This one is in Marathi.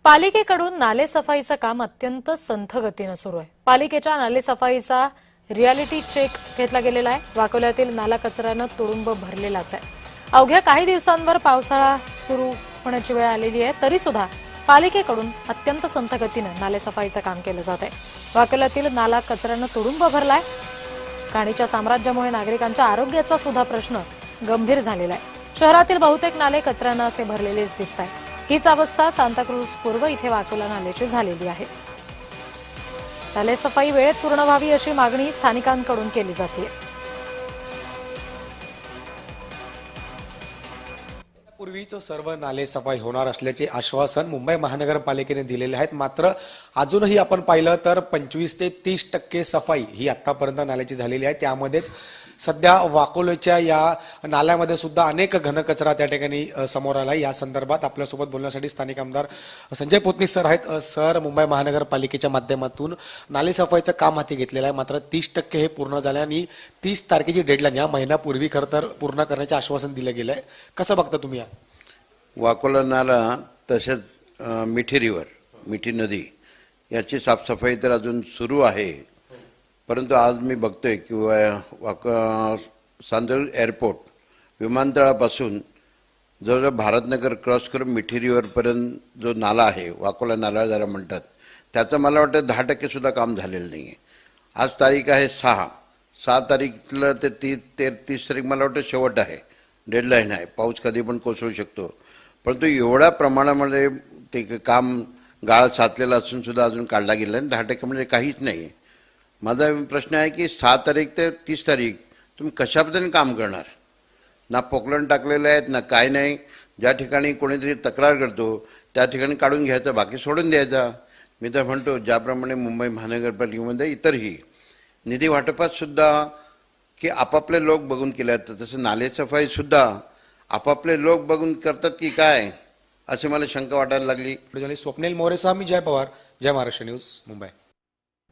पालिकेकडून नालेसफाईचं काम अत्यंत संथ गतीनं सुरू आहे। पालिकेच्या नालेसफाईचा रियालिटी चेक घेतला गेलेला आहे। वाकोल्यातील नाला कचऱ्यानं तुडुंब भरलेलाच आहे। अवघ्या काही दिवसांवर पावसाळा सुरू होण्याची वेळ आलेली आहे, तरी सुद्धा पालिकेकडून अत्यंत संथ गतीनं नालेसफाईचं काम केलं जात आहे। वाकोल्यातील नाला कचऱ्यानं तुडुंब भरलाय। घाणीच्या साम्राज्यामुळे नागरिकांच्या आरोग्याचा सुद्धा प्रश्न गंभीर झालेला आहे। शहरातील बहुतेक नाले कचऱ्यानं असे भरलेलेच दिसत आहे। हीच अवस्था सांताक्रूज पूर्व इथे वाकोला नाल्याची झालेली आहे। नालेसफाई वेळेत पूर्ण व्हावी अशी मागणी स्थानिकांकडून केली जाते। पूर्वीच सर्व नाले सफाई होणार असल्याचे आश्वासन मुंबई महानगरपालिकेने दिलेले आहेत। मात्र अजूनही आपण पाहिलं तर 25 ते 30% सफाई ही आतापर्यंत नाल्याची झालेली आहे। त्यामध्येच सध्या वाकोल्याच्या या नाल्यामध्ये सुद्धा अनेक घनकचरा त्या ठिकाणी समोर आला। या संदर्भात आपल्यासोबत बोलण्यासाठी स्थानिक आमदार संजय पोतनीस सर आहेत। सर, मुंबई महानगरपालिकेच्या माध्यमातून नाले सफाईचं काम हाती घेतलेलं आहे, मात्र 30% हे पूर्ण झाले आणि 30 तारखेची डेडलाईन या महिन्यापूर्वी खरं तर पूर्ण करण्याचे आश्वासन दिलं गेलं आहे। कसं बघता तुम्ही? वाकोला नाला तसेच मिठी रिव्हर, मिठी नदी याची साफसफाई तर अजून सुरू आहे, परंतु आज मी बघतोय की सांदल एअरपोर्ट विमानतळापासून जवळजवळ भारतनगर क्रॉस करून मिठी रिव्हरपर्यंत जो नाला आहे, वाकोला नाला ज्याला म्हणतात, त्याचं मला वाटतं 10% सुद्धा काम झालेलं नाही आहे। आज तारीख आहे 6 तारीखला ते 30 तारीख मला वाटतं शेवट आहे, डेडलाईन आहे। पाऊस कधी पण कोसळू शकतो, परंतु एवढ्या प्रमाणामध्ये ते काम गाळ साचलेला असून सुद्धा अजून काढला गेला नाही। 10% म्हणजे काहीच नाही। माझा प्रश्न आहे की 6 तारीख ते 30 तारीख तुम्ही कशा पद्धतीने काम करणार? ना पोकलन टाकलेलं आहेत ना काय नाही। ज्या ठिकाणी कोणीतरी तक्रार करतो त्या ठिकाणी काढून घ्यायचं, बाकी सोडून द्यायचा। मी तर म्हणतो ज्याप्रमाणे मुंबई महानगरपालिकेमध्ये इतरही निधी वाटपात सुद्धा की आपापले लोक बघून केले जातात, तसं नालेसफाई सुद्धा आपापले लोक बघून करतात की काय, असे मला शंका वाटायला लागली। स्वप्नील मोरेसह मी जय पवार, जय महाराष्ट्र न्यूज, मुंबई।